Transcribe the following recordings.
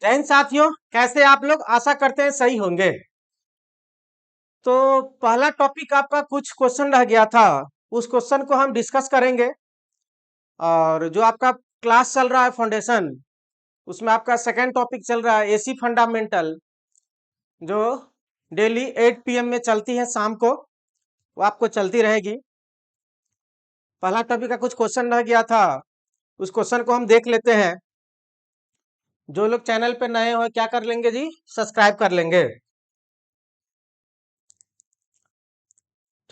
जय हिंद साथियों, कैसे आप लोग? आशा करते हैं सही होंगे। तो पहला टॉपिक आपका कुछ क्वेश्चन रह गया था, उस क्वेश्चन को हम डिस्कस करेंगे। और जो आपका क्लास चल रहा है फाउंडेशन, उसमें आपका सेकंड टॉपिक चल रहा है एसी फंडामेंटल, जो डेली 8 PM में चलती है शाम को, वो आपको चलती रहेगी। पहला टॉपिक का कुछ क्वेश्चन रह गया था, उस क्वेश्चन को हम देख लेते हैं। जो लोग चैनल पे नए हो क्या कर लेंगे जी? सब्सक्राइब कर लेंगे।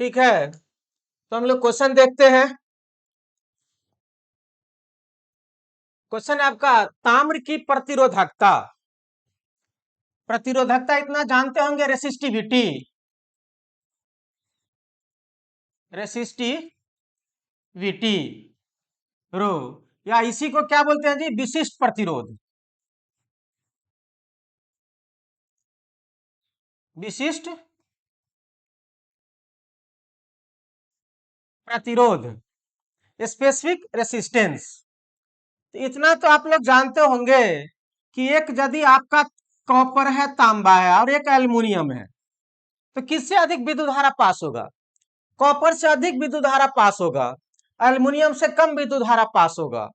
ठीक है, तो हम लोग क्वेश्चन देखते हैं। क्वेश्चन है आपका, ताम्र की प्रतिरोधकता। प्रतिरोधकता इतना जानते होंगे, रेसिस्टिविटी। रेसिस्टिविटी रो, या इसी को क्या बोलते हैं जी? विशिष्ट प्रतिरोध। विशिष्ट प्रतिरोध, स्पेसिफिक रेसिस्टेंस। तो इतना तो आप लोग जानते होंगे कि एक यदि आपका कॉपर है, तांबा है, और एक एल्युमिनियम है, तो किससे अधिक विद्युत धारा पास होगा? कॉपर से अधिक विद्युत धारा पास होगा, एल्युमिनियम से कम विद्युत धारा पास होगा।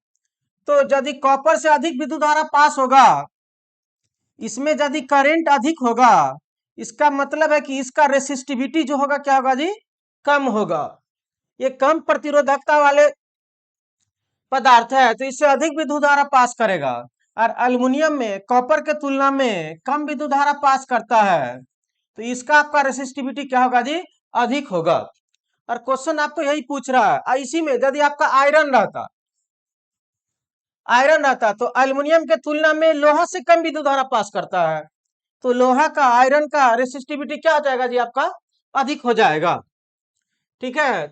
तो यदि कॉपर से अधिक विद्युत धारा पास होगा, इसमें यदि करंट अधिक होगा, इसका मतलब है कि इसका रेसिस्टिविटी जो होगा क्या होगा जी? कम होगा। ये कम प्रतिरोधकता वाले पदार्थ है, तो इससे अधिक विद्युत धारा पास करेगा। और एल्युमिनियम में कॉपर के तुलना में कम विद्युत धारा पास करता है, तो इसका आपका रेसिस्टिविटी क्या होगा जी? अधिक होगा। और क्वेश्चन आपको यही पूछ रहा है। इसी में यदि आपका आयरन रहता तो एल्युमिनियम के तुलना में लोहा से कम विद्युत धारा पास करता है, तो लोहा का, आयरन का रेसिस्टिविटी क्या हो जाएगा जी? आपका अधिक हो जाएगा। ठीक है,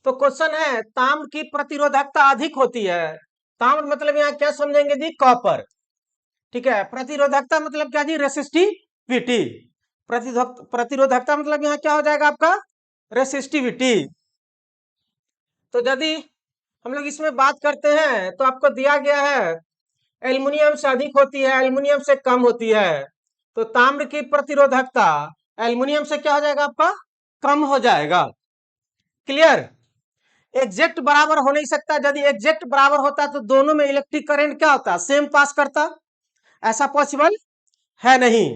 तो क्वेश्चन है, ताम्र की प्रतिरोधकता अधिक होती है। ताम्र मतलब यहाँ क्या समझेंगे जी? कॉपर। ठीक है, प्रतिरोधकता मतलब क्या जी? रेसिस्टिविटी। प्रतिरोधकता मतलब यहाँ क्या हो जाएगा आपका? रेसिस्टिविटी। तो यदि हम लोग इसमें बात करते हैं, तो आपको दिया गया है एल्युमिनियम से अधिक होती है, एल्युमिनियम से कम होती है। तो ताम्र की प्रतिरोधकता एल्युमिनियम से क्या हो जाएगा आपका? कम हो जाएगा। क्लियर? एग्जैक्ट बराबर हो नहीं सकता। यदि एग्जैक्ट बराबर होता तो दोनों में इलेक्ट्रिक करंट क्या होता? सेम पास करता। ऐसा पॉसिबल है नहीं।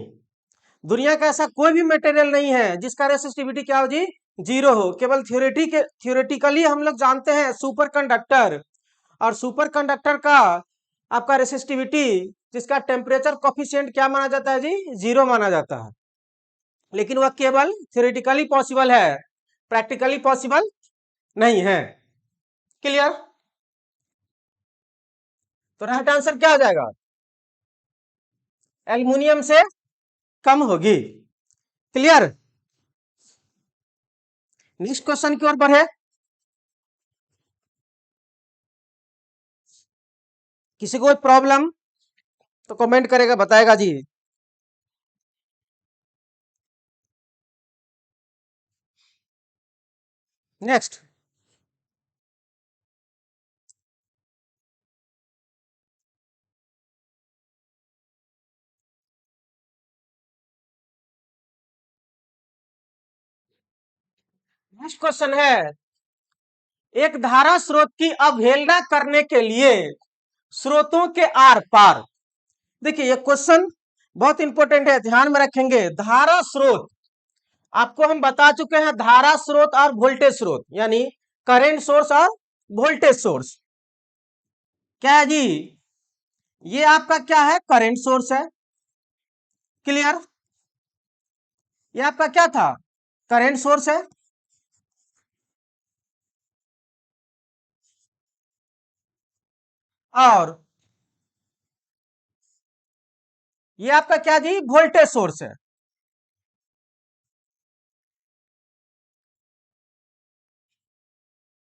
दुनिया का ऐसा कोई भी मटेरियल नहीं है जिसका रेसिस्टिविटी क्या हो जी? जीरो हो। केवल थियोरेटिकली हम लोग जानते हैं सुपर कंडक्टर, और सुपर कंडक्टर का आपका रेसिस्टिविटी, जिसका टेम्परेचर कोफिशिएंट क्या माना जाता है जी? जीरो माना जाता है। लेकिन वह केवल थियोरेटिकली पॉसिबल है, प्रैक्टिकली पॉसिबल नहीं है। क्लियर? तो राइट आंसर क्या हो जाएगा? एल्युमिनियम से कम होगी। क्लियर? नेक्स्ट क्वेश्चन की ओर बढ़े। किसी को कोई प्रॉब्लम तो कमेंट करेगा, बताएगा जी। नेक्स्ट नेक्स्ट क्वेश्चन है, एक धारा स्रोत की अवहेलना करने के लिए स्रोतों के आर पार। देखिए ये क्वेश्चन बहुत इंपॉर्टेंट है, ध्यान में रखेंगे। धारा स्रोत आपको हम बता चुके हैं, धारा स्रोत और वोल्टेज स्रोत, यानी करंट सोर्स और वोल्टेज सोर्स। क्या है जी? ये आपका क्या है? करंट सोर्स है। क्लियर? ये आपका क्या था? करंट सोर्स है। और ये आपका क्या जी? वोल्टेज सोर्स है।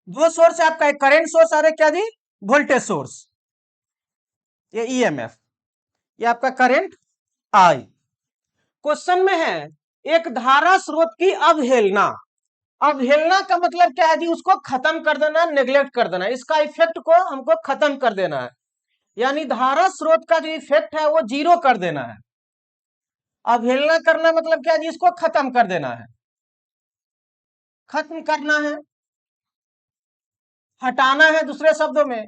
दो सोर्स है आपका, एक करंट सोर्स और एक क्या जी? Voltage source. ये ईएमएफ, ये आपका करंट आई। क्वेश्चन में है, एक धारा स्रोत की अवहेलना। अवहेलना का मतलब क्या है जी? उसको खत्म कर देना, नेग्लेक्ट कर देना, इसका इफेक्ट को हमको खत्म कर देना है। यानी धारा स्रोत का जो इफेक्ट है वो जीरो कर देना है। अवहेलना करना मतलब क्या जी, इसको खत्म कर देना है, खत्म करना है, हटाना है, दूसरे शब्दों में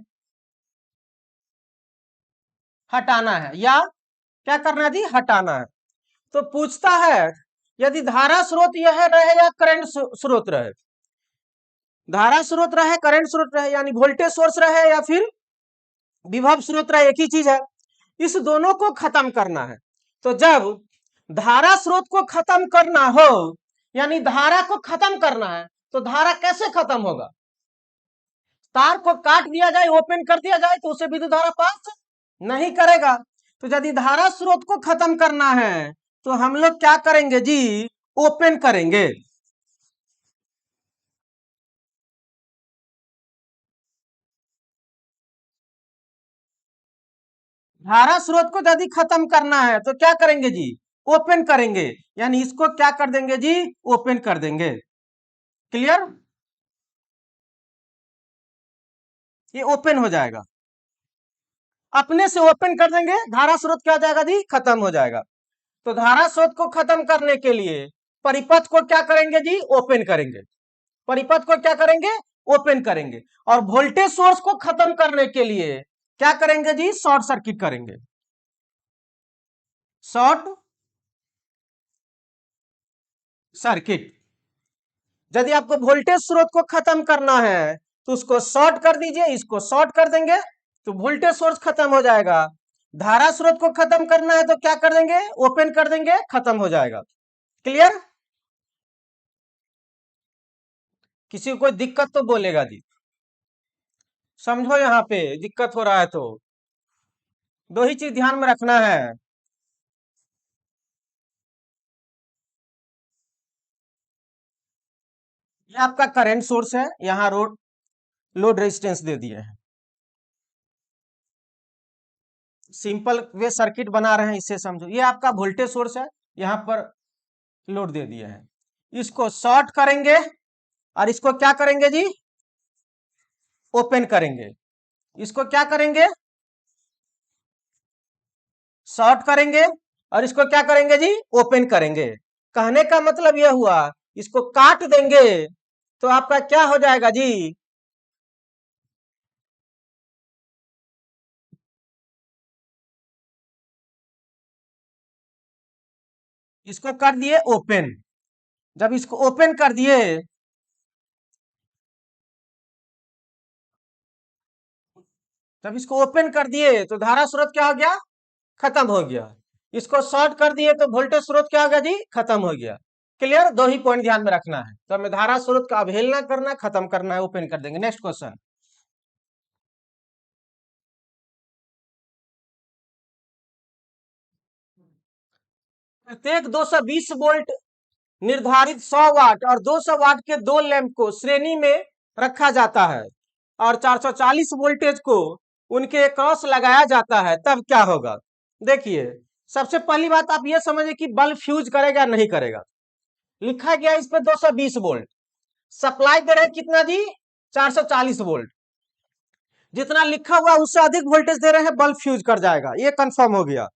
हटाना है, या क्या करना है जी, हटाना है। तो पूछता है यदि धारा स्रोत यह रहे या करंट स्रोत रहे, धारा स्रोत रहे, करंट स्रोत रहे, यानी वोल्टेज सोर्स रहे या फिर विभव स्रोत रहे, एक ही चीज है, इस दोनों को खत्म करना है। तो जब धारा स्रोत को खत्म करना हो, यानी धारा को खत्म करना है, तो धारा कैसे खत्म होगा? तार को काट दिया जाए, ओपन कर दिया जाए, तो उसे विद्युत धारा पास नहीं करेगा। तो यदि धारा स्रोत को खत्म करना है तो हम लोग क्या करेंगे जी, ओपन करेंगे। धारा स्रोत को यदि खत्म करना है तो क्या करेंगे जी, ओपन करेंगे, यानी इसको क्या कर देंगे जी, ओपन कर देंगे। क्लियर? ये ओपन हो जाएगा, अपने से ओपन कर देंगे, धारा स्रोत क्या हो जाएगा जी, खत्म हो जाएगा। तो धारा स्रोत को खत्म करने के लिए परिपथ को क्या करेंगे जी, ओपन करेंगे, परिपथ को क्या करेंगे, ओपन करेंगे। और वोल्टेज सोर्स को खत्म करने के लिए क्या करेंगे जी, शॉर्ट सर्किट करेंगे, शॉर्ट सर्किट। यदि आपको वोल्टेज स्रोत को खत्म करना है तो उसको शॉर्ट कर दीजिए, इसको शॉर्ट कर देंगे तो वोल्टेज सोर्स खत्म हो जाएगा। धारा स्रोत को खत्म करना है तो क्या कर देंगे, ओपन कर देंगे, खत्म हो जाएगा। क्लियर? किसी को कोई दिक्कत तो बोलेगा जी, समझो यहाँ पे दिक्कत हो रहा है तो दो ही चीज ध्यान में रखना है। ये आपका करंट सोर्स है, यहाँ लोड रेजिस्टेंस दे दिए हैं, सिंपल वे सर्किट बना रहे हैं, इससे समझो। ये आपका वोल्टेज सोर्स है, यहाँ पर लोड दे दिए हैं, इसको शॉर्ट करेंगे और इसको क्या करेंगे जी, ओपन करेंगे। इसको क्या करेंगे, शॉर्ट करेंगे, और इसको क्या करेंगे जी, ओपन करेंगे। कहने का मतलब यह हुआ, इसको काट देंगे तो आपका क्या हो जाएगा जी, इसको कर दिए ओपन। जब इसको ओपन कर दिए, जब इसको ओपन कर दिए तो धारा स्रोत क्या हो गया, खत्म हो गया। इसको शॉर्ट कर दिए तो वोल्टेज स्रोत क्या हो गया जी, खत्म हो गया। क्लियर? दो ही पॉइंट ध्यान में रखना है। तो हमें धारा स्रोत का अवहेलना करना है, खत्म करना है, ओपन कर देंगे। Next question. प्रत्येक 220 वोल्ट निर्धारित 100 वाट और 200 वाट के दो लैंप को श्रेणी में रखा जाता है और 440 वोल्टेज को उनके क्रॉस लगाया जाता है, तब क्या होगा? देखिए, सबसे पहली बात आप ये समझिए कि बल्ब फ्यूज करेगा नहीं करेगा। लिखा गया इस पे 220 वोल्ट, सप्लाई दे रहे कितना जी, 440 वोल्ट। जितना लिखा हुआ उससे अधिक वोल्टेज दे रहे हैं, बल्ब फ्यूज कर जाएगा, ये कंफर्म हो गया।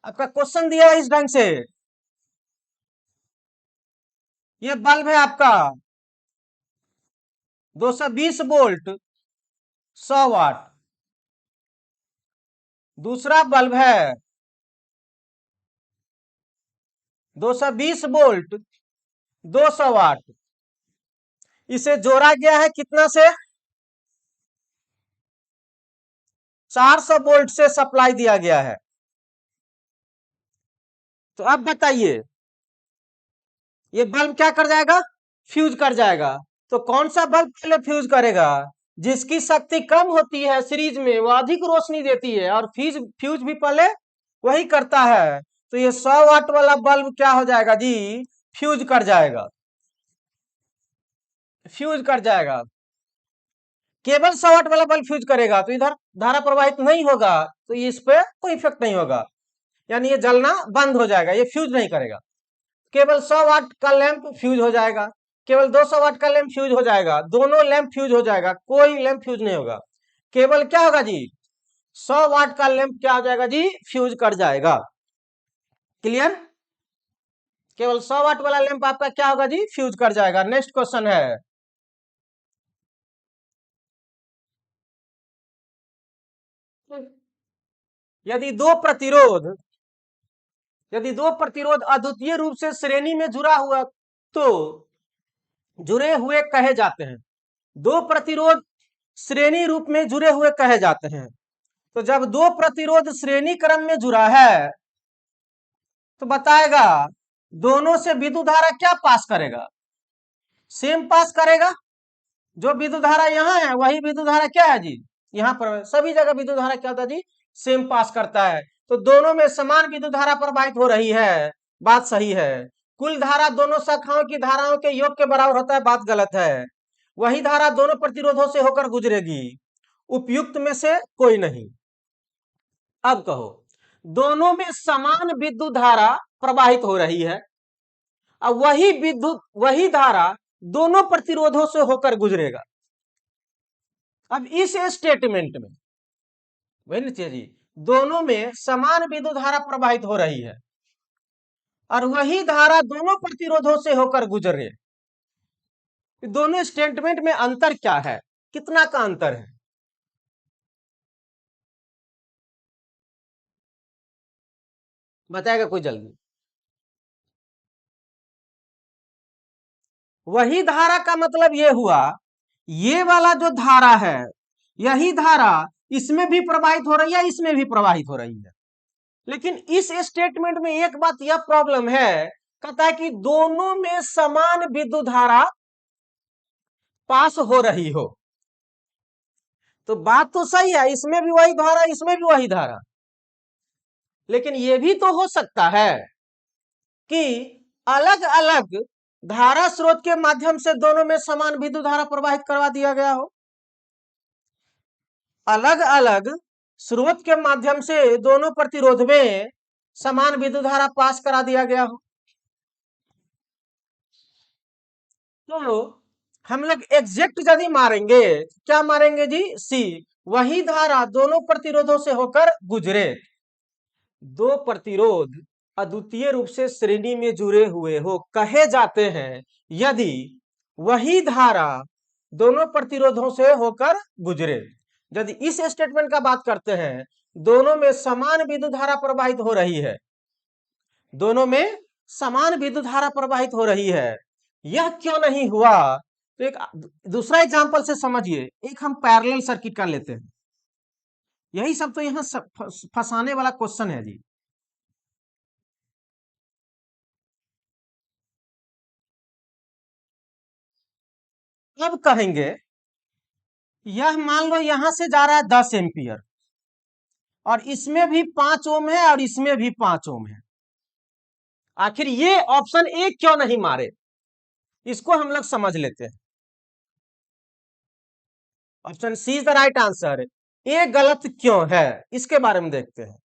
आपका क्वेश्चन दिया है इस ढंग से, ये बल्ब है आपका 220 वोल्ट 100 वाट, दूसरा बल्ब है 220 वोल्ट 200 वाट। इसे जोड़ा गया है कितना से, 400 वोल्ट से सप्लाई दिया गया है। तो अब बताइए, ये बल्ब क्या कर जाएगा, फ्यूज कर जाएगा। तो कौन सा बल्ब पहले फ्यूज करेगा, जिसकी शक्ति कम होती है सीरीज में, वो अधिक रोशनी देती है, और फ्यूज फ्यूज भी पहले वही करता है। तो ये 100 वाट वाला बल्ब क्या हो जाएगा जी, फ्यूज कर जाएगा, फ्यूज कर जाएगा। केवल 100 वाट वाला बल्ब फ्यूज करेगा तो इधर धारा प्रवाहित नहीं होगा, तो इस पे कोई इफेक्ट नहीं होगा, यानी ये जलना बंद हो जाएगा, ये फ्यूज नहीं करेगा। केवल 100 वाट का लैंप फ्यूज हो जाएगा, केवल 200 वाट का लैंप फ्यूज हो जाएगा, दोनों लैंप फ्यूज हो जाएगा, कोई लैंप फ्यूज नहीं होगा। केवल क्या होगा जी, 100 वाट का लैंप क्या हो जाएगा जी, फ्यूज कर जाएगा। क्लियर? केवल 100 वाट वाला लैंप आपका क्या होगा जी, फ्यूज कर जाएगा। नेक्स्ट क्वेश्चन है, यदि दो प्रतिरोध यदि दो प्रतिरोध अद्वितीय रूप से श्रेणी में जुड़ा हुआ तो जुड़े हुए कहे जाते हैं। दो प्रतिरोध श्रेणी रूप में जुड़े हुए कहे जाते हैं। तो जब दो प्रतिरोध श्रेणी क्रम में जुड़ा है तो बताएगा दोनों से विद्युत धारा क्या पास करेगा, सेम पास करेगा। जो विद्युत धारा यहाँ है वही विद्युत धारा क्या है जी, यहाँ पर सभी जगह विद्युत धारा क्या होता है जी, सेम पास करता है। तो दोनों में समान विद्युत धारा प्रवाहित हो रही है, बात सही है। कुल धारा दोनों शाखाओं की धाराओं के योग के बराबर होता है, बात गलत है। वही धारा दोनों प्रतिरोधों से होकर गुजरेगी, उपयुक्त में से कोई नहीं। अब कहो, दोनों में समान विद्युत धारा प्रवाहित हो रही है, अब वही धारा दोनों प्रतिरोधों से होकर गुजरेगा। अब इस स्टेटमेंट में वही ना जी, दोनों में समान विद्युत धारा प्रवाहित हो रही है और वही धारा दोनों प्रतिरोधों से होकर गुजर रही है। दोनों स्टेटमेंट में अंतर क्या है, कितना का अंतर है, बताएगा कोई जल्दी। वही धारा का मतलब ये हुआ, ये वाला जो धारा है यही धारा इसमें भी प्रवाहित हो रही है, इसमें भी प्रवाहित हो रही है। लेकिन इस स्टेटमेंट में एक बात यह प्रॉब्लम है, कहता है कि दोनों में समान विद्युत धारा पास हो रही हो। तो बात तो सही है, इसमें भी वही धारा इसमें भी वही धारा, लेकिन यह भी तो हो सकता है कि अलग अलग धारा स्रोत के माध्यम से दोनों में समान विद्युत धारा प्रवाहित करवा दिया गया हो। अलग अलग स्रोत के माध्यम से दोनों प्रतिरोध में समान विद्युत धारा पास करा दिया गया हो। तो हम लोग एग्जैक्ट यदि मारेंगे, क्या मारेंगे जी, सी, वही धारा दोनों प्रतिरोधों से होकर गुजरे। दो प्रतिरोध अद्वितीय रूप से श्रेणी में जुड़े हुए हो कहे जाते हैं यदि वही धारा दोनों प्रतिरोधों से होकर गुजरे। यदि इस स्टेटमेंट का बात करते हैं, दोनों में समान विद्युत धारा प्रवाहित हो रही है, दोनों में समान विद्युत धारा प्रवाहित हो रही है, यह क्यों नहीं हुआ। तो एक दूसरा एग्जांपल से समझिए, एक हम पैरेलल सर्किट का लेते हैं। यही सब तो यहां फंसाने वाला क्वेश्चन है जी। अब कहेंगे यह मान लो यहां से जा रहा है 10 एम्पियर और इसमें भी 5 ओम है और इसमें भी 5 ओम है, आखिर ये ऑप्शन ए क्यों नहीं मारे, इसको हम लोग समझ लेते हैं। Option C is the right answer, A गलत क्यों है इसके बारे में देखते हैं।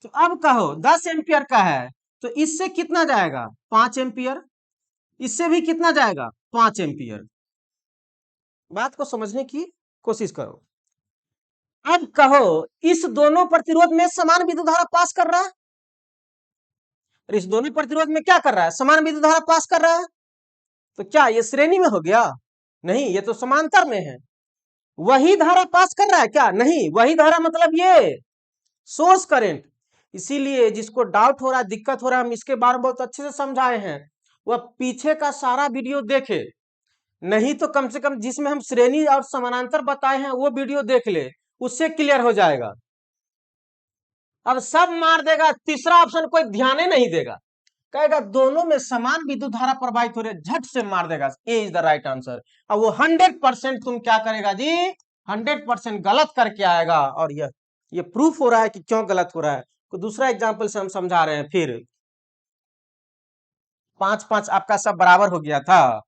तो अब कहो 10 एम्पियर का है तो इससे कितना जाएगा, 5 एम्पियर, इससे भी कितना जाएगा, 5 एम्पियर। बात को समझने की कोशिश करो। अब कहो इस दोनों प्रतिरोध में समान विद्युत धारा पास कर रहा है, इस दोनों प्रतिरोध में क्या कर रहा है, समान विद्युत धारा पास कर रहा है। तो क्या ये श्रेणी में हो गया, नहीं, ये तो समांतर में है। वही धारा पास कर रहा है क्या, नहीं, वही धारा मतलब ये सोर्स करंट। इसीलिए जिसको डाउट हो रहा है, दिक्कत हो रहा है, हम इसके बारे में बहुत अच्छे से समझाए हैं, वह पीछे का सारा वीडियो देखे, नहीं तो कम से कम जिसमें हम श्रेणी और समानांतर बताए हैं वो वीडियो देख ले, उससे क्लियर हो जाएगा। अब सब मार देगा, तीसरा ऑप्शन कोई ध्यान ही नहीं देगा, कहेगा दोनों में समान विद्युत धारा प्रवाहित हो रही है, झट से मार देगा ए इज द राइट आंसर। अब वो 100% तुम क्या करेगा जी, 100% गलत करके आएगा। और ये प्रूफ हो रहा है कि क्यों गलत हो रहा है। तो दूसरा एग्जाम्पल से हम समझा रहे हैं। फिर 5-5 आपका सब बराबर हो गया था।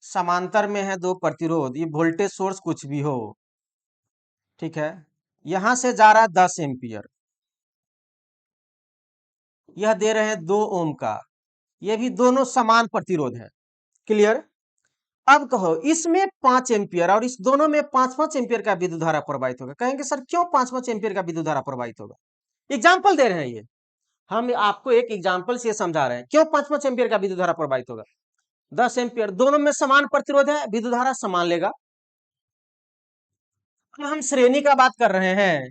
समांतर में है दो प्रतिरोध, ये वोल्टेज सोर्स कुछ भी हो, ठीक है, यहां से जा रहा है 10 एम्पियर, यह दे रहे हैं 2 ओम का, ये भी दोनों समान प्रतिरोध है। क्लियर? अब कहो इसमें 5 एम्पियर और इस दोनों में 5-5 एम्पियर का विद्युत धारा प्रवाहित होगा। कहेंगे सर क्यों 5-5 एम्पियर का विद्युत धारा प्रवाहित होगा? एग्जाम्पल दे रहे हैं ये, हम आपको एक एग्जाम्पल से समझा रहे हैं क्यों 5-5 एम्पियर का विद्युत धारा प्रवाहित होगा। 10 एम्पियर, दोनों में समान प्रतिरोध है, विद्युत धारा समान लेगा। अब हम श्रेणी का बात कर रहे हैं,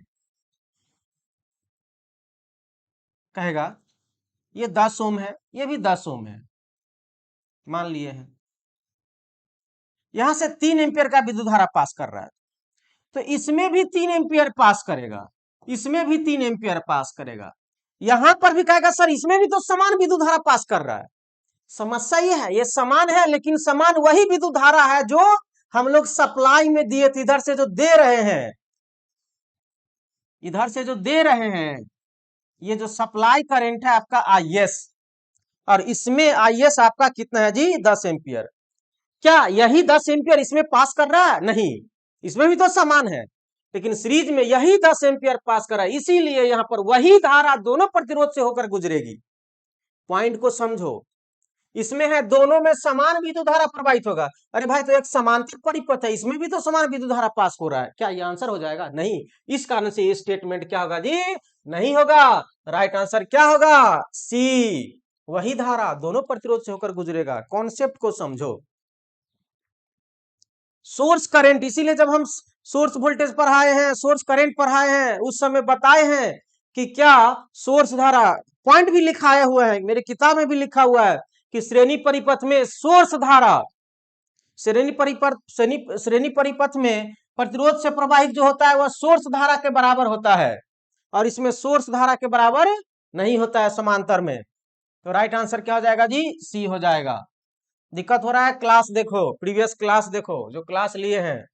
कहेगा ये 10 ओम है, ये भी 10 ओम है, मान लिए हैं। यहां से 3 एम्पियर का विद्युत धारा पास कर रहा है, तो इसमें भी 3 एम्पियर पास करेगा, इसमें भी 3 एम्पियर पास करेगा। यहां पर भी कहेगा सर इसमें भी तो समान विद्युत धारा पास कर रहा है। समस्या ये है, ये समान है लेकिन समान वही विद्युत धारा है जो हम लोग सप्लाई में दिए थे, इधर से जो दे रहे हैं, इधर से जो दे रहे हैं, ये जो सप्लाई करंट है आपका आईएस, और इसमें आईएस आपका कितना है जी? 10 एम्पियर। क्या यही 10 एम्पियर इसमें पास कर रहा है? नहीं, इसमें भी तो समान है, लेकिन सीरीज में यही 10 एम्पियर पास कर रहा है, इसीलिए यहां पर वही धारा दोनों प्रतिरोध से होकर गुजरेगी। पॉइंट को समझो, इसमें है दोनों में समान विद्युत धारा प्रवाहित होगा। अरे भाई तो एक समांतर परिपथ है, इसमें भी तो समान विद्युत धारा पास हो रहा है, क्या ये आंसर हो जाएगा? नहीं। इस कारण से ये स्टेटमेंट क्या होगा जी? नहीं होगा। राइट आंसर क्या होगा? सी, वही धारा दोनों प्रतिरोध से होकर गुजरेगा। कॉन्सेप्ट को समझो। सोर्स करंट, इसीलिए जब हम सोर्स वोल्टेज पढ़ाए हैं, सोर्स करंट पढ़ाए हैं, उस समय बताए हैं कि क्या सोर्स धारा, पॉइंट भी लिखाया हुआ है, मेरी किताब में भी लिखा हुआ है कि श्रेणी परिपथ में सोर्स धारा, श्रेणी परिपथ में प्रतिरोध से प्रवाहित जो होता है वह सोर्स धारा के बराबर होता है, और इसमें सोर्स धारा के बराबर नहीं होता है समांतर में। तो राइट आंसर क्या हो जाएगा जी? सी हो जाएगा। दिक्कत हो रहा है? क्लास देखो, प्रीवियस क्लास देखो, जो क्लास लिए हैं।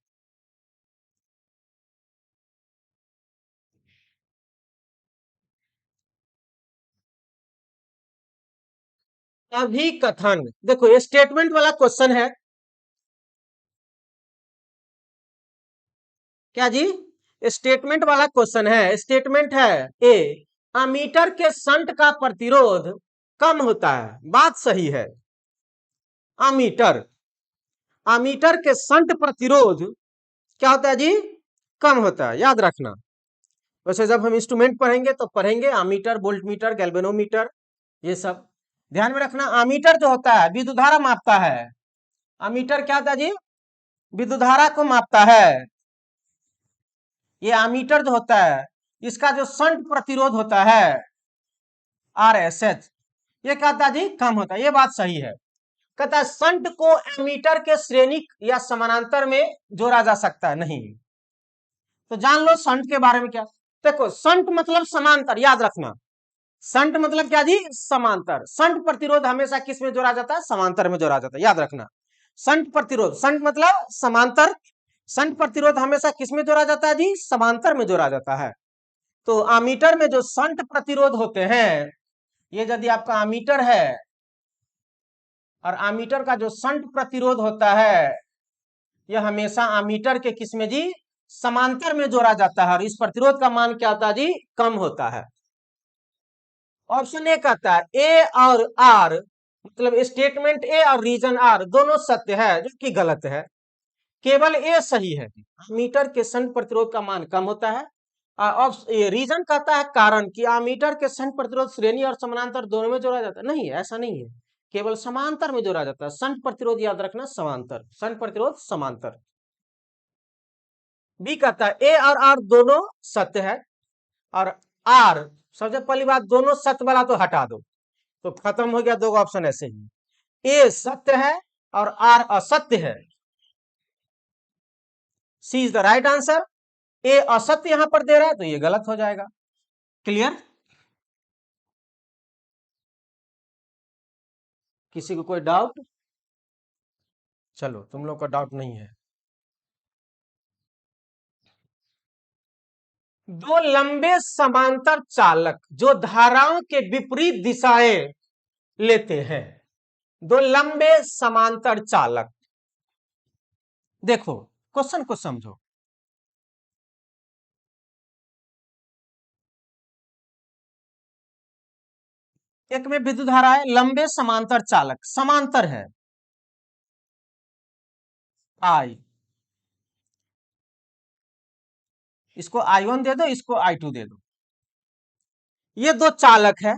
अभिकथन, देखो ये स्टेटमेंट वाला क्वेश्चन है। क्या जी? स्टेटमेंट वाला क्वेश्चन है। स्टेटमेंट है ए, अमीटर के संट का प्रतिरोध कम होता है। बात सही है। अमीटर, अमीटर के संट प्रतिरोध क्या होता है जी? कम होता है, याद रखना। वैसे जब हम इंस्ट्रूमेंट पढ़ेंगे तो पढ़ेंगे अमीटर, वोल्टमीटर, गैल्वेनोमीटर, ये सब ध्यान में रखना। अमीटर जो होता है विद्युत धारा मापता है। अमीटर क्या होता है जी? विद्युत धारा को मापता है। ये अमीटर जो होता है, इसका जो संट प्रतिरोध होता है RSH, ये क्या होता है जी? कम होता है। ये बात सही है। कहता है संट को एमीटर के श्रेणी या समानांतर में जोड़ा जा सकता है नहीं। तो जान लो संट के बारे में क्या। देखो संट मतलब समांतर, याद रखना। संट मतलब क्या जी? समांतर। संट प्रतिरोध हमेशा किस में जोड़ा जाता है? समांतर में जोड़ा जाता है, याद रखना। संट प्रतिरोध, संट मतलब समांतर, संट प्रतिरोध हमेशा किस में जोड़ा जाता है जी? समांतर में जोड़ा जाता है। तो अमीटर में जो संट प्रतिरोध होते हैं, ये यदि आपका अमीटर है और अमीटर का जो संट प्रतिरोध होता है, यह हमेशा अमीटर के किस में जी? समांतर में जोड़ा जाता है, और इस प्रतिरोध का मान क्या होता है जी? कम होता है। ऑप्शन ए कहता है ए और आर, मतलब स्टेटमेंट ए और रीजन आर दोनों सत्य है, जो कि गलत है। केवल ए सही है। मीटर के संट प्रतिरोध का मान कम होता है। रीजन कहता है कारण कि अमीटर के संट प्रतिरोध श्रेणी और समानांतर दोनों में जोड़ा जाता है। नहीं, ऐसा नहीं है, केवल समांतर में जोड़ा जाता है। संट प्रतिरोध याद रखना समांतर, संट प्रतिरोध समांतर। बी कहता है ए और आर दोनों सत्य है, और आर, सबसे पहली बात दोनों सत्य वाला तो हटा दो, तो खत्म हो गया दो ऑप्शन ऐसे ही। ए सत्य है और आर असत्य है। C is the right answer. ए असत्य यहां पर दे रहा है तो ये गलत हो जाएगा। क्लियर? किसी को कोई डाउट? चलो तुम लोग का डाउट नहीं है। दो लंबे समांतर चालक जो धाराओं के विपरीत दिशाएं लेते हैं। दो लंबे समांतर चालक, देखो क्वेश्चन को समझो। एक में विद्युत धारा है, लंबे समांतर चालक, समांतर है, आई, इसको I1 दे दो, इसको I2 दे दो। ये दो चालक है,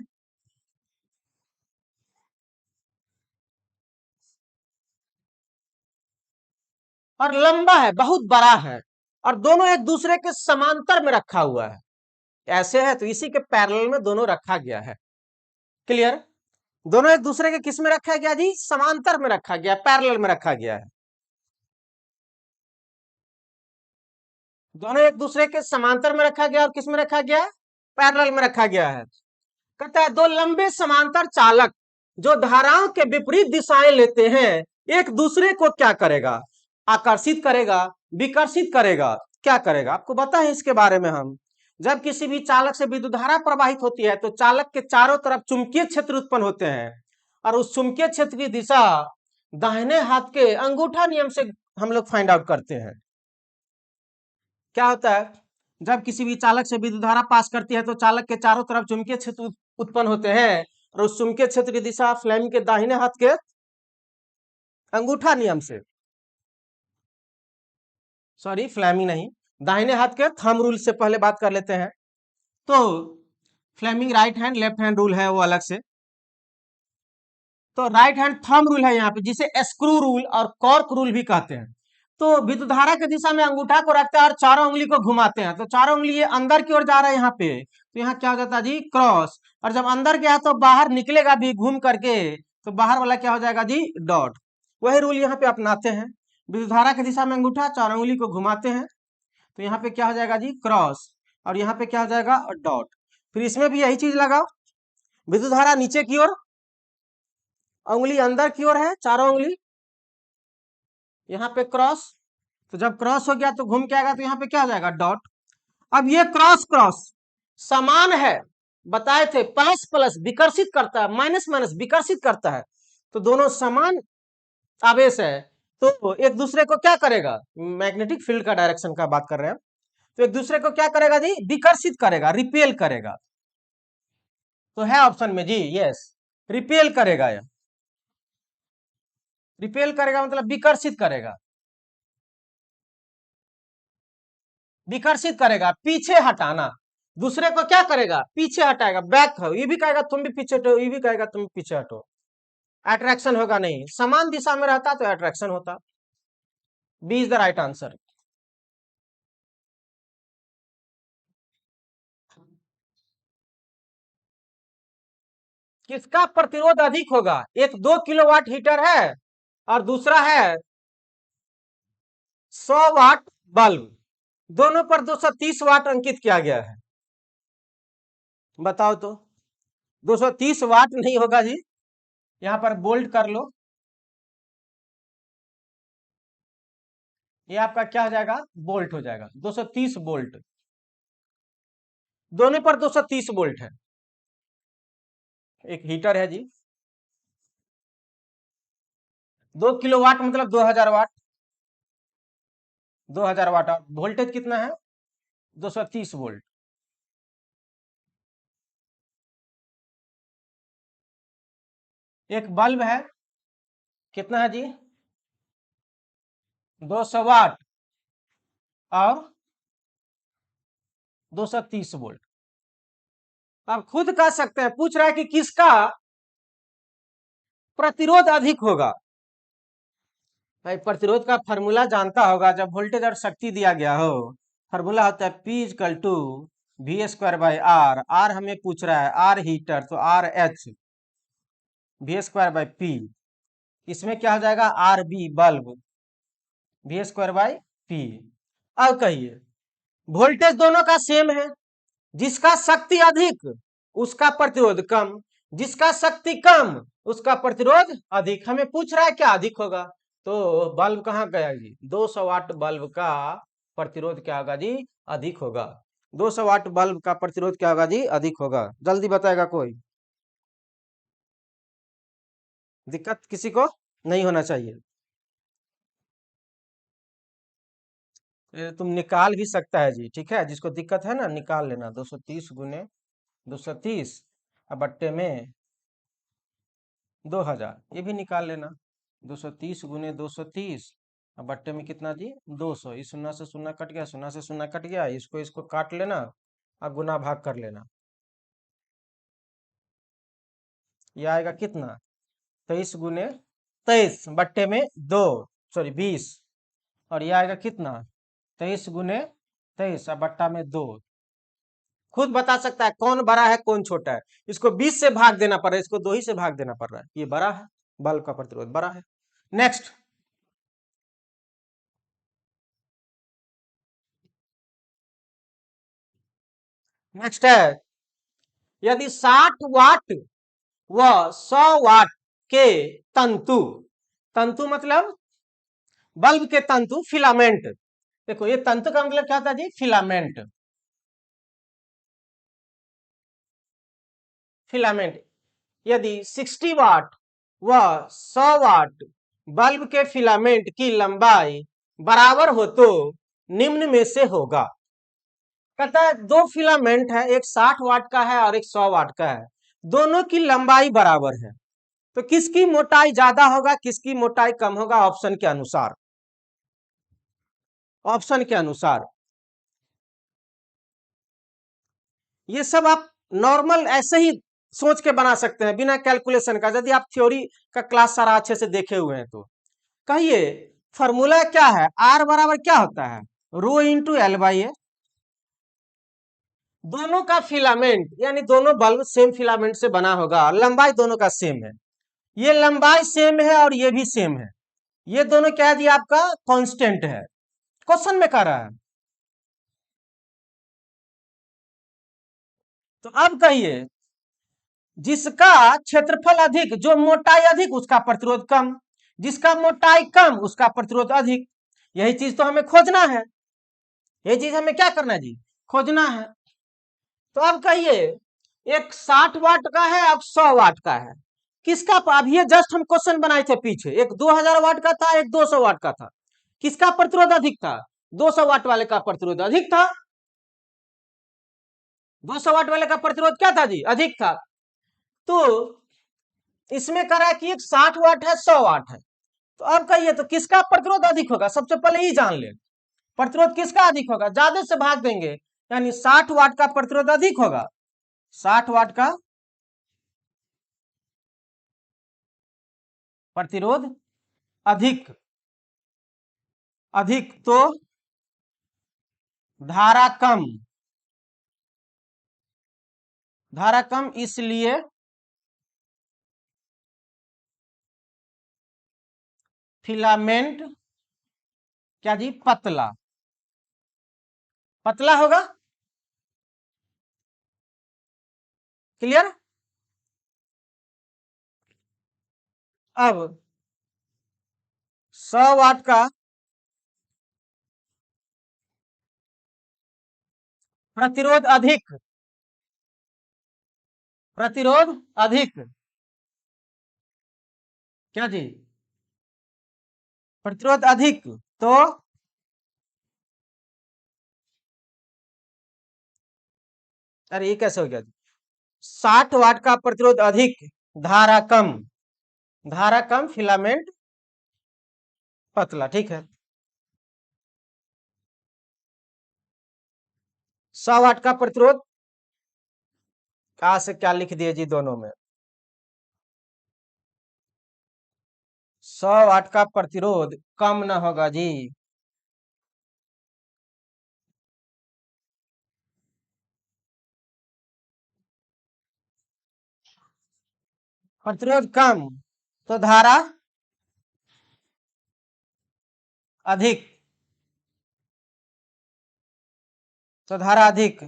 और लंबा है, बहुत बड़ा है, और दोनों एक दूसरे के समांतर में रखा हुआ है। ऐसे है तो इसी के पैरेलल में दोनों रखा गया है। क्लियर? दोनों एक दूसरे के किस में रखा गया जी? समांतर में रखा गया, पैरेलल में रखा गया है। दोनों एक दूसरे के समांतर में रखा गया और किस में रखा गया? पैरेलल में रखा गया है। कहता है दो लंबे समांतर चालक जो धाराओं के विपरीत दिशाएं लेते हैं, एक दूसरे को क्या करेगा? आकर्षित करेगा, विकर्षित करेगा, क्या करेगा? आपको पता है इसके बारे में। हम जब किसी भी चालक से विद्युत धारा प्रवाहित होती है तो चालक के चारों तरफ चुंबकीय क्षेत्र उत्पन्न होते हैं, और उस चुंबकीय क्षेत्र की दिशा दाहिने हाथ के अंगूठा नियम से हम लोग फाइंड आउट करते हैं। क्या होता है? जब किसी भी चालक से विद्युत धारा पास करती है तो चालक के चारों तरफ चुंबकीय क्षेत्र उत्पन्न होते हैं, और उस चुंबकीय क्षेत्र की दिशा फ्लेमिंग के दाहिने हाथ के अंगूठा नियम से, सॉरी फ्लेमिंग नहीं, दाहिने हाथ के थंब रूल से पहले बात कर लेते हैं। तो Fleming right hand left hand rule है वो अलग से, तो राइट हैंड थंब रूल है यहाँ पे, जिसे स्क्रू रूल और कॉर्क रूल भी कहते हैं। तो विद्युत धारा की दिशा में अंगूठा को रखते हैं और चारों उंगली को घुमाते हैं, तो चारों उंगली ये अंदर की ओर जा रहा है यहाँ पे, तो यहाँ क्या हो जाता है जी? क्रॉस। और जब अंदर गया तो बाहर निकलेगा भी घूम करके, तो बाहर वाला क्या हो जाएगा जी? डॉट। वही रूल यहाँ पे अपनाते हैं। विद्युत धारा की दिशा में अंगूठा, चारों उंगली को घुमाते हैं, तो यहाँ पे क्या हो जाएगा जी? क्रॉस। और यहाँ पे क्या हो जाएगा? डॉट। फिर इसमें भी यही चीज लगाओ, विद्युत धारा नीचे की ओर, उंगली अंदर की ओर है, चारों उंगली, यहाँ पे क्रॉस। तो जब क्रॉस हो गया तो घूम के आएगा, तो यहाँ पे क्या हो जाएगा? डॉट। अब ये क्रॉस क्रॉस समान है, बताए थे, प्लस प्लस विकर्षित करता है, माइनस माइनस विकर्षित करता है, तो दोनों समान आवेश है, तो एक दूसरे को क्या करेगा? मैग्नेटिक फील्ड का डायरेक्शन का बात कर रहे हैं, तो एक दूसरे को क्या करेगा जी? विकर्षित करेगा, रिपेल करेगा। तो है ऑप्शन में जी, यस, रिपेल करेगा। या रिपेल करेगा मतलब विकर्षित करेगा, विकर्षित करेगा, पीछे हटाना। दूसरे को क्या करेगा? पीछे हटाएगा, बैक हो, ये भी कहेगा तुम भी पीछे हटो, ये भी कहेगा तुम पीछे हटो। अट्रैक्शन होगा नहीं, समान दिशा में रहता तो अट्रैक्शन होता। B is the right answer. किसका प्रतिरोध अधिक होगा? एक 2 किलोवाट हीटर है और दूसरा है 100 वाट बल्ब, दोनों पर 230 वाट अंकित किया गया है। बताओ तो, 230 वाट नहीं होगा जी, यहां पर बोल्ड कर लो, ये आपका क्या हो जाएगा? बोल्ट हो जाएगा, 230 वोल्ट, दोनों पर 230 वोल्ट है। एक हीटर है जी, 2 किलोवाट मतलब 2000 वाट, 2000 वाट, और वोल्टेज कितना है? 230 वोल्ट। एक बल्ब है, कितना है जी? 200 वाट और 230 वोल्ट। आप खुद कह सकते हैं, पूछ रहा है कि किसका प्रतिरोध अधिक होगा। भाई प्रतिरोध का फॉर्मूला जानता होगा, जब वोल्टेज और शक्ति दिया गया हो, फॉर्मूला होता है P is equal to V² by R। आर हमें पूछ रहा है, आर हीटर, तो RH V²/P। इसमें क्या हो जाएगा? RB bulb, V²/P। अब कहिए, वोल्टेज दोनों का सेम है, जिसका शक्ति अधिक उसका प्रतिरोध कम, जिसका शक्ति कम उसका प्रतिरोध अधिक। हमें पूछ रहा है क्या अधिक होगा, तो बल्ब कहाँ गया जी? 200 वाट बल्ब का प्रतिरोध क्या होगा जी? अधिक होगा। 200 वाट बल्ब का प्रतिरोध क्या होगा जी? अधिक होगा। जल्दी बताएगा कोई? दिक्कत किसी को नहीं होना चाहिए। तुम निकाल भी सकता है जी, ठीक है, जिसको दिक्कत है ना निकाल लेना। 230 × 230 अब बट्टे में 2000, ये भी निकाल लेना। 230 × 230 अब बट्टे में कितना जी 200, इस शून्य से शून्य कट गया, शून्य से शून्य कट गया, इसको इसको काट लेना और गुना भाग कर लेना। ये आएगा कितना 23 गुने 23 बट्टे में 2, सॉरी 20, और ये आएगा कितना 23 गुने 23 और बट्टा में 2। खुद बता सकता है कौन बड़ा है कौन छोटा है। इसको 20 से भाग देना पड़ रहा है, इसको 2 ही से भाग देना पड़ रहा है, ये बड़ा है, बल्ब का प्रतिरोध बड़ा है। नेक्स्ट, नेक्स्ट है यदि 60 वाट व 100 वाट के तंतु, तंतु मतलब बल्ब के तंतु, फिलामेंट, देखो ये तंतु का मतलब क्या होता है जी, फिलामेंट, फिलामेंट। यदि 60 वाट व 100 वाट बल्ब के फिलामेंट की लंबाई बराबर हो तो निम्न में से होगा। कहता है दो फिलामेंट है, एक 60 वाट का है और एक 100 वाट का है, दोनों की लंबाई बराबर है, तो किसकी मोटाई ज्यादा होगा किसकी मोटाई कम होगा, ऑप्शन के अनुसार, ऑप्शन के अनुसार। ये सब आप नॉर्मल ऐसे ही सोच के बना सकते हैं बिना कैलकुलेशन का, यदि आप थ्योरी का क्लास सारा अच्छे से देखे हुए हैं तो। कहिए फॉर्मूला क्या है, आर बराबर क्या होता है, रो इंटू एल बाई ए। दोनों का फिलामेंट यानी दोनों बल्ब सेम फिलामेंट से बना होगा, लंबाई दोनों का सेम है, ये लंबाई सेम है और ये भी सेम है, ये दोनों क्या दिया आपका कांस्टेंट है, क्वेश्चन में कह रहा है। तो अब कहिए जिसका क्षेत्रफल अधिक, जो मोटाई अधिक उसका प्रतिरोध कम, जिसका मोटाई कम उसका प्रतिरोध अधिक, यही चीज तो हमें खोजना है, यही चीज हमें क्या करना है जी, खोजना है। तो अब कहिए एक 60 वाट का है अब 100 वाट का है, किसका, अभी ये जस्ट हम क्वेश्चन बनाए थे पीछे, एक 2000 वाट का था एक 200 वाट का था, किसका प्रतिरोध अधिक था, 200 वाट वाले का प्रतिरोध अधिक था, 200 वाट वाले का प्रतिरोध क्या था जी, अधिक था। तो इसमें कह रहा है कि एक 60 वाट है 100 वाट है, तो अब कहिए तो किसका प्रतिरोध अधिक होगा, सबसे पहले ही जान ले, प्रतिरोध किसका अधिक होगा, ज्यादा से भाग देंगे, यानी 60 वाट का प्रतिरोध अधिक होगा, 60 वाट का प्रतिरोध अधिक, अधिक तो धारा कम, धारा कम इसलिए फिलामेंट क्या जी पतला, पतला होगा, क्लियर। अब 100 वाट का प्रतिरोध अधिक, प्रतिरोध अधिक क्या जी, प्रतिरोध अधिक तो अरे ये कैसे हो गया जी, 60 वाट का प्रतिरोध अधिक, धारा कम, धारा कम फिलामेंट पतला, ठीक है। 100 वाट का प्रतिरोध, कहा से क्या लिख दिए जी दोनों में, 100 वाट का प्रतिरोध कम ना होगा जी, प्रतिरोध कम तो धारा अधिक, तो धारा अधिक,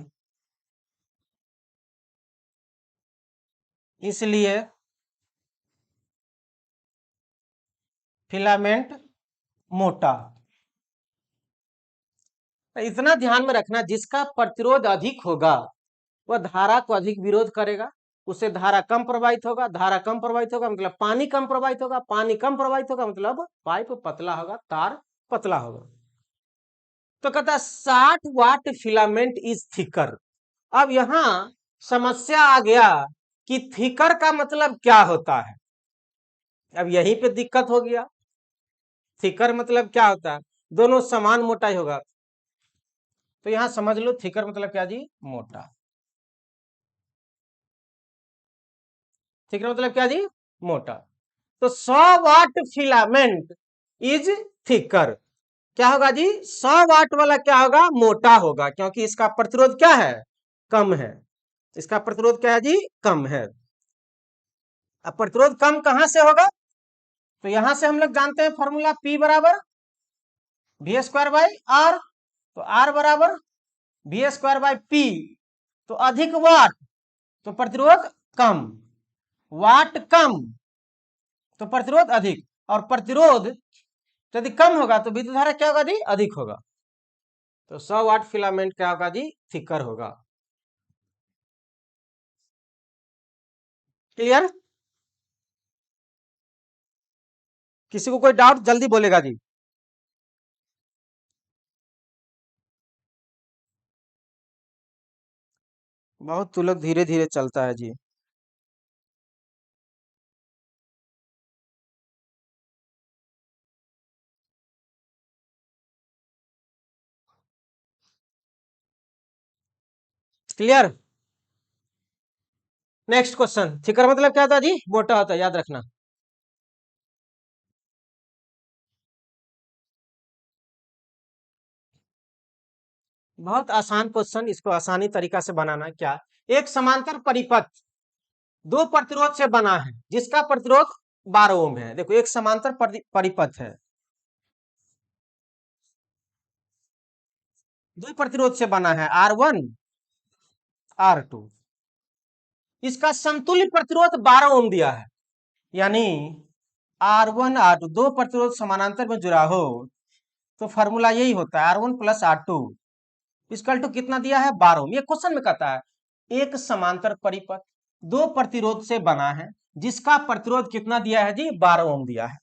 इसलिए फिलामेंट मोटा। तो इतना ध्यान में रखना जिसका प्रतिरोध अधिक होगा वह धारा को अधिक विरोध करेगा, उससे धारा कम प्रवाहित होगा, धारा कम प्रवाहित होगा मतलब पानी कम प्रवाहित होगा, पानी कम प्रवाहित होगा मतलब पाइप पतला होगा, तार पतला होगा। तो कहता 60 वाट फिलामेंट इज थिकर। अब यहां समस्या आ गया कि थिकर का मतलब क्या होता है, अब यहीं पे दिक्कत हो गया। थिकर मतलब क्या होता है, दोनों समान मोटाई होगा, तो यहां समझ लो थिकर मतलब क्या जी, मोटा। थिकर मतलब क्या जी, मोटा। तो 100 वाट फिलामेंट इज थिकर, क्या होगा जी, 100 वाट वाला क्या होगा, मोटा होगा, क्योंकि इसका प्रतिरोध क्या है, कम है। इसका प्रतिरोध क्या है जी, कम है। अब प्रतिरोध कम कहां से होगा, तो यहां से हम लोग जानते हैं फॉर्मूला P बराबर V² बाई R, तो R बराबर V²/P, तो अधिक वाट तो प्रतिरोध कम, वाट कम तो प्रतिरोध अधिक, और प्रतिरोध यदि कम होगा तो विद्युत धारा क्या होगा जी, अधिक होगा। तो 100 वाट फिलामेंट क्या होगा जी, थिकर होगा। क्लियर? किसी को कोई डाउट जल्दी बोलेगा जी। बहुत तू लोग धीरे धीरे चलता है जी। क्लियर? नेक्स्ट क्वेश्चन, थिकर मतलब क्या होता है जी, मोटा होता है, याद रखना। बहुत आसान क्वेश्चन, इसको आसानी तरीका से बनाना है। क्या, एक समांतर परिपथ दो प्रतिरोध से बना है जिसका प्रतिरोध 12 ओम है। देखो एक समांतर परिपथ है, दो प्रतिरोध से बना है, R1 R2, इसका समतुल्य प्रतिरोध 12 ओम दिया है। यानी R1 R2 दो प्रतिरोध समानांतर में जुड़ा हो तो फॉर्मूला यही होता है, R1 plus R2 equal to कितना दिया है, 12 ओम। ये क्वेश्चन में कहता है एक समांतर परिपथ दो प्रतिरोध से बना है जिसका प्रतिरोध कितना दिया है जी, 12 ओम दिया है।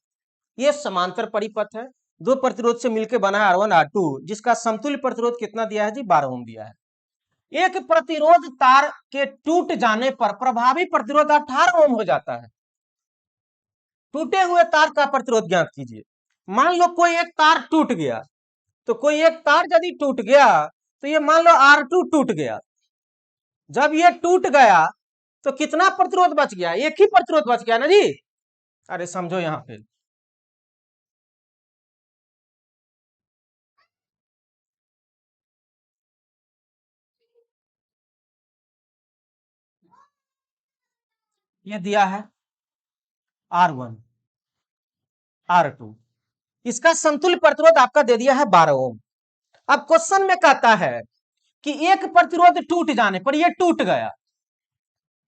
ये समांतर परिपथ है, दो प्रतिरोध से मिलकर बना है R1 R2, जिसका समतुल्य प्रतिरोध कितना दिया है जी, 12 ओम दिया है। एक प्रतिरोध तार के टूट जाने पर प्रभावी प्रतिरोध 18 ओम हो जाता है। टूटे हुए तार का प्रतिरोध ज्ञात कीजिए। मान लो कोई एक तार टूट गया, तो कोई एक तार यदि टूट गया तो ये मान लो R2 टूट गया। जब ये टूट गया तो कितना प्रतिरोध बच गया, एक ही प्रतिरोध बच गया ना जी। अरे समझो यहां पे, ये दिया है R1 R2, इसका समतुल्य प्रतिरोध आपका दे दिया है 12 ओम। अब क्वेश्चन में कहता है कि एक प्रतिरोध टूट जाने पर ये टूट गया,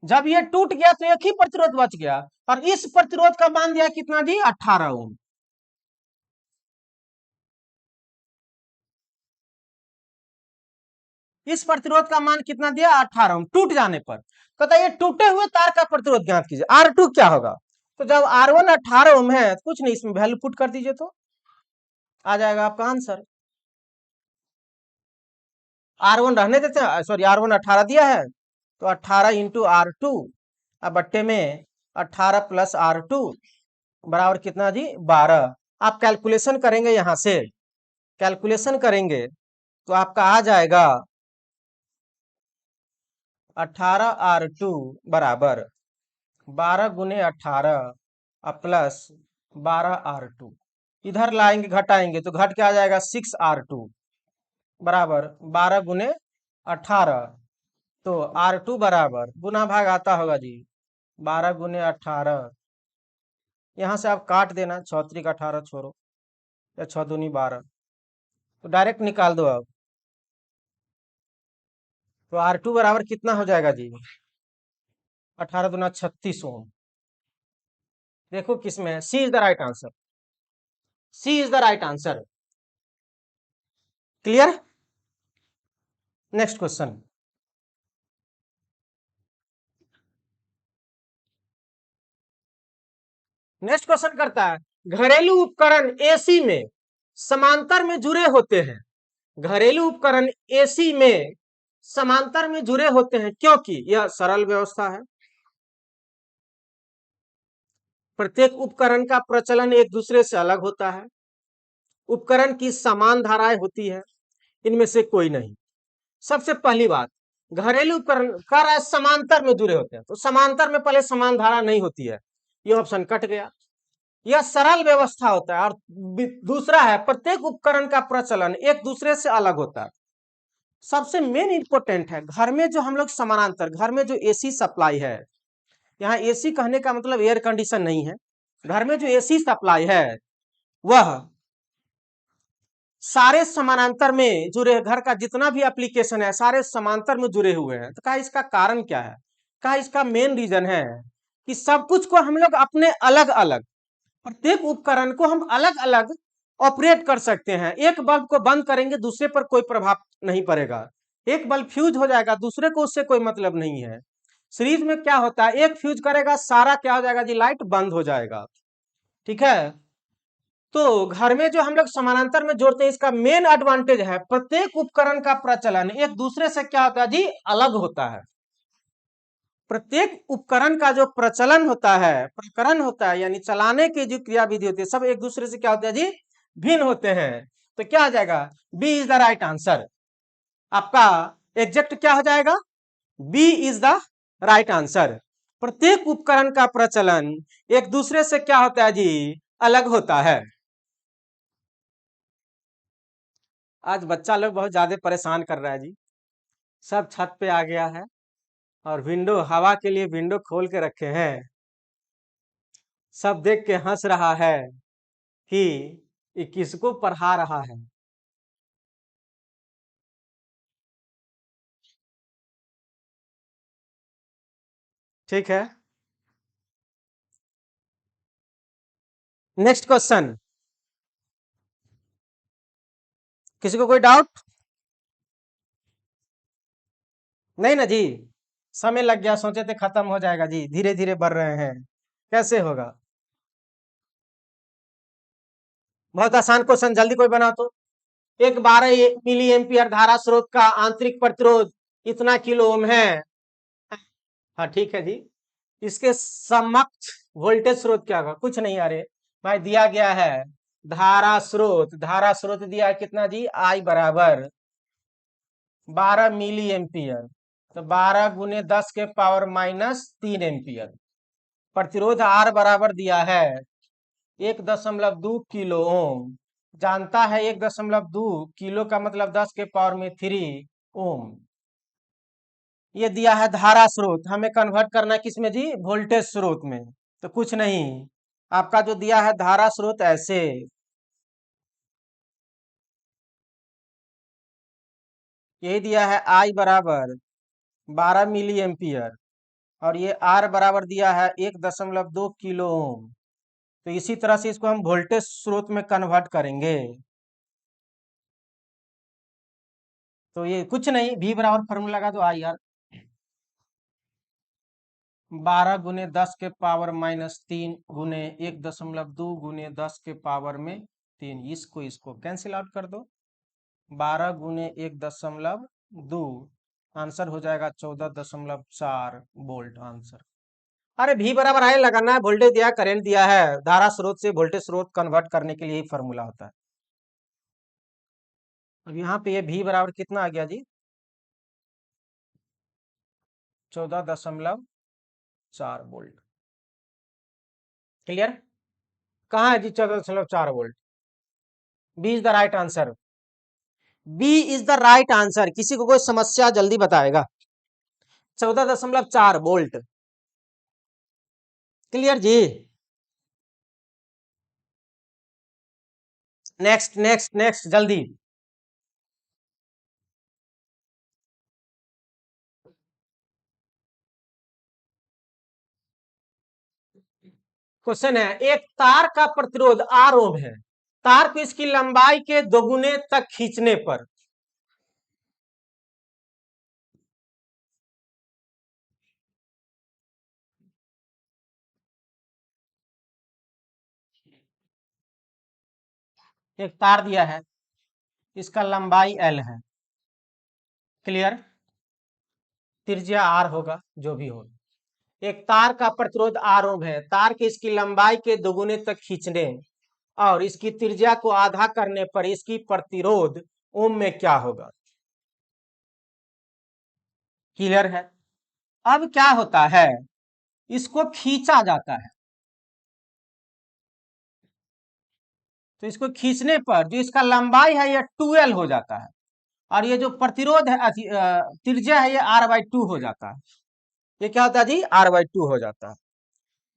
जब ये टूट गया तो एक ही प्रतिरोध बच गया, और इस प्रतिरोध का मान दिया कितना जी, 18 ओम। इस प्रतिरोध का मान कितना दिया, 18 ओम, टूट जाने पर। कहता ये टूटे हुए तार का प्रतिरोध ज्ञात कीजिए, R2 क्या होगा। तो जब R1 18 ओम है तो कुछ नहीं, इसमें वैल्यू पुट कर दीजिए तो आ जाएगा आपका आंसर। R1 रहने देते हैं, सॉरी R1 18 दिया है, तो 18 इंटू R2 अब बट्टे में 18 प्लस R2 बराबर कितना जी, 12। आप कैलकुलेशन करेंगे, यहां से कैलकुलेशन करेंगे तो आपका आ जाएगा 18R2 बराबर 12 × 18 प्लस 12R2, इधर लाएंगे घटाएंगे तो घट के आ जाएगा 6R2 बराबर 12 × 18। तो R2 बराबर गुना भाग आता होगा जी, 12 × 18, यहां से आप काट देना, 6×3 = 18 छोड़ो, या 6×2 = 12, तो डायरेक्ट निकाल दो अब। तो R2 बराबर कितना हो जाएगा जी, 18×2 = 36 ओम। देखो किसमें है, C is the right answer, C is the right answer. Clear? Next question, next question करता है घरेलू उपकरण एसी में समांतर में जुड़े होते हैं, घरेलू उपकरण एसी में समांतर में जुड़े होते हैं क्योंकि यह सरल व्यवस्था है, प्रत्येक उपकरण का प्रचलन एक दूसरे से अलग होता है, उपकरण की समान धाराएं होती है? इनमें से कोई नहीं। सबसे पहली बात, घरेलू उपकरण कर रहा है समांतर में जुड़े होते हैं, तो समांतर में पहले समान धारा नहीं होती है, ये ऑप्शन कट गया। यह सरल व्यवस्था होता है। और दूसरा है, प्रत्येक उपकरण का प्रचलन एक दूसरे से अलग होता है। सबसे मेन इंपॉर्टेंट है, घर में जो हम लोग समानांतर, घर में जो एसी सप्लाई है, यहाँ एसी कहने का मतलब एयर कंडीशन नहीं है, घर में जो एसी सप्लाई है वह सारे समानांतर में जुड़े, घर का जितना भी एप्लीकेशन है सारे समांतर में जुड़े हुए हैं। तो क्या इसका कारण क्या है? क्या इसका मेन रीजन है कि सब कुछ को हम लोग अपने अलग अलग, प्रत्येक उपकरण को हम अलग अलग ऑपरेट कर सकते हैं। एक बल्ब को बंद करेंगे दूसरे पर कोई प्रभाव नहीं पड़ेगा, एक बल्ब फ्यूज हो जाएगा दूसरे को उससे कोई मतलब नहीं है। सीरीज में क्या होता है, एक फ्यूज करेगा सारा क्या हो जाएगा जी, लाइट बंद हो जाएगा। ठीक है, तो घर में जो हम लोग समानांतर में जोड़ते हैं, इसका मेन एडवांटेज है प्रत्येक उपकरण का प्रचलन एक दूसरे से क्या होता है जी, अलग होता है। प्रत्येक उपकरण का जो प्रचलन होता है, प्रकरण होता है, यानी चलाने की जो क्रियाविधि होती है, सब एक दूसरे से क्या होते हैं जी, भिन्न होते हैं। तो क्या आ जाएगा, B is the right answer. आपका एग्जैक्ट क्या हो जाएगा, B is the right answer. प्रत्येक उपकरण का प्रचलन एक दूसरे से क्या होता है जी, अलग होता है। आज बच्चा लोग बहुत ज्यादा परेशान कर रहा है जी, सब छत पे आ गया है और विंडो, हवा के लिए विंडो खोल के रखे हैं। सब देख के हंस रहा है कि ये किसको पढ़ा रहा है। ठीक है, नेक्स्ट क्वेश्चन। किसी को कोई डाउट? नहीं ना जी, समय लग गया, सोचे थे खत्म हो जाएगा जी, धीरे धीरे बढ़ रहे हैं, कैसे होगा। बहुत आसान क्वेश्चन, जल्दी कोई बना तो। एक 12 मिली एम्पियर धारा स्रोत का आंतरिक प्रतिरोध इतना किलो ओम है। हाँ ठीक है जी, इसके समकक्ष वोल्टेज स्रोत क्या होगा, कुछ नहीं, अरे भाई दिया गया है धारा स्रोत, धारा स्रोत दिया है कितना जी, आई बराबर 12 मिली एम्पियर, तो 12 × 10⁻³ प्रतिरोध आर बराबर दिया है 1.2 किलो ओम। जानता है 1.2 किलो का मतलब 10⁻³ ओम। ये दिया है धारा स्रोत, हमें कन्वर्ट करना है किसमें जी, वोल्टेज स्रोत में। तो कुछ नहीं, आपका जो दिया है धारा स्रोत ऐसे, यही दिया है आई बराबर 12 मिली एम्पियर, और ये आर बराबर दिया है 1.2 किलो ओम। तो इसी तरह से इसको हम वोल्टेज स्रोत में कन्वर्ट करेंगे। तो ये कुछ नहीं, भी बराबर फॉर्मूला लगा दो, आई आर 12 × 10⁻³ गुने 1.2 × 10⁻³ इसको कैंसिल आउट कर दो। 12 × 1.2, आंसर हो जाएगा 14.4 वोल्ट आंसर। अरे भी बराबर आई लगाना है, वोल्टेज दिया, करंट दिया है, धारा स्रोत से वोल्टेज स्रोत कन्वर्ट करने के लिए ही फॉर्मूला होता है। अब यहाँ पे ये भी बराबर कितना आ गया जी, 14.4 वोल्ट। क्लियर? कहाँ है जी 14.4 volt? B is the right answer, B is the right answer. किसी को कोई समस्या जल्दी बताएगा, 14.4 वोल्ट। क्लियर जी? नेक्स्ट नेक्स्ट नेक्स्ट जल्दी। क्वेश्चन है, एक तार का प्रतिरोध आर ओम है, तार को इसकी लंबाई के दोगुने तक खींचने पर एक तार दिया है, इसका लंबाई एल है, क्लियर, त्रिज्या आर होगा जो भी हो। एक तार का प्रतिरोध आर ओम है, तार के इसकी लंबाई के दोगुने तक खींचने और इसकी त्रिज्या को आधा करने पर इसकी प्रतिरोध ओम में क्या होगा। क्लियर है। अब क्या होता है, इसको खींचा जाता है, तो इसको खींचने पर जो इसका लंबाई है यह 2L हो जाता है, और ये जो प्रतिरोध है त्रिज्या है ये R/2 हो जाता है। ये क्या होता है जी, R/2 हो जाता है।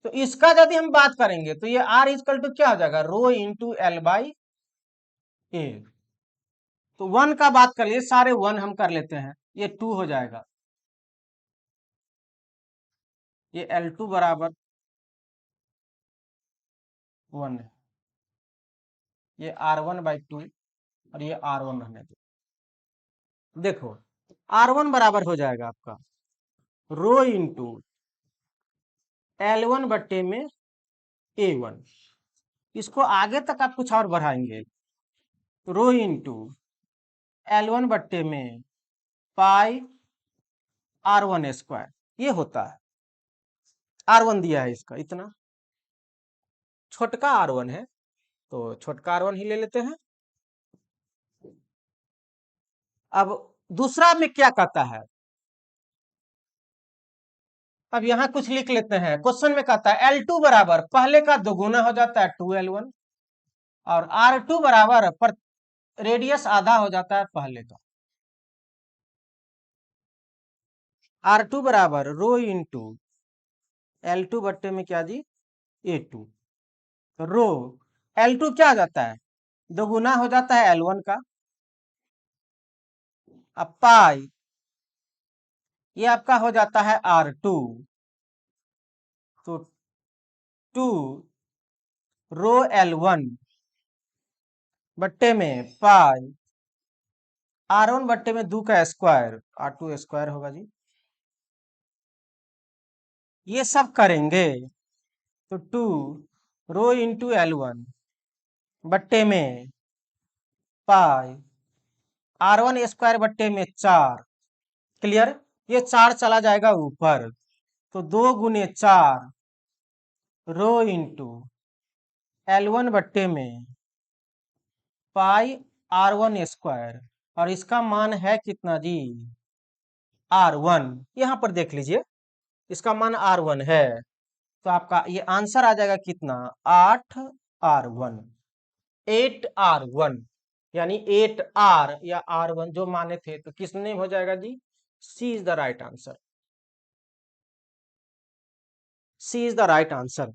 तो इसका यदि हम बात करेंगे तो ये R इक्वल टू क्या हो जाएगा, रो इंटू L/A। तो 1 का बात कर लिए, सारे 1 हम कर लेते हैं, ये 2 हो जाएगा, ये L2 बराबर 1 है, ये R1/2 और ये R1 रहने दो। देखो R1 बराबर हो जाएगा आपका रो इंटू L1 बट्टे में A1। इसको आगे तक आप कुछ और बढ़ाएंगे, रो इंटू L1 बट्टे में पाई R1² ये होता है। R1 दिया है इसका इतना, छोटका R1 है तो छोटका R1 ही ले लेते हैं। अब दूसरा में क्या कहता है, अब यहां कुछ लिख लेते हैं। क्वेश्चन में कहता है L2 बराबर पहले का दोगुना हो जाता है 2L1, और R2 बराबर पर रेडियस आधा हो जाता है पहले का। R2 बराबर रो इंटू L2 बट्टे में क्या जी, A2। रो L2 क्या आ जाता है, दोगुना हो जाता है L1 का, अब पाई ये आपका हो जाता है R2, तो 2 रो L1 बट्टे में पाई R1 बट्टे में 2 का स्क्वायर, R2² होगा जी। ये सब करेंगे तो 2 रो इंटू L1 बट्टे में पाई R1² बट्टे में 4। क्लियर, ये 4 चला जाएगा ऊपर, तो 2 गुने 4 रो इंटू L1 बट्टे में पाई R1², और इसका मान है कितना जी, R1। यहां पर देख लीजिए इसका मान R1 है, तो आपका ये आंसर आ जाएगा कितना, 8R1, 8R1, यानी 8R या R1 जो माने थे, तो किसने हो जाएगा जी, C is the right answer, C is the right answer.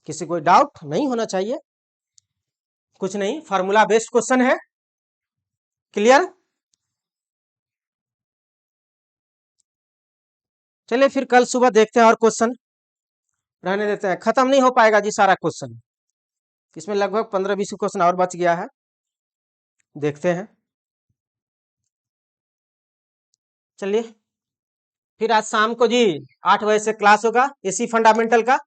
किसी कोई डाउट नहीं होना चाहिए, कुछ नहीं, फार्मूला बेस्ड क्वेश्चन है। क्लियर, चलिए फिर कल सुबह देखते हैं और क्वेश्चन, रहने देते हैं, खत्म नहीं हो पाएगा जी सारा क्वेश्चन, इसमें लगभग 15-20 क्वेश्चन और बच गया है, देखते हैं। चलिए फिर आज शाम को जी 8 बजे से क्लास होगा इसी फंडामेंटल का।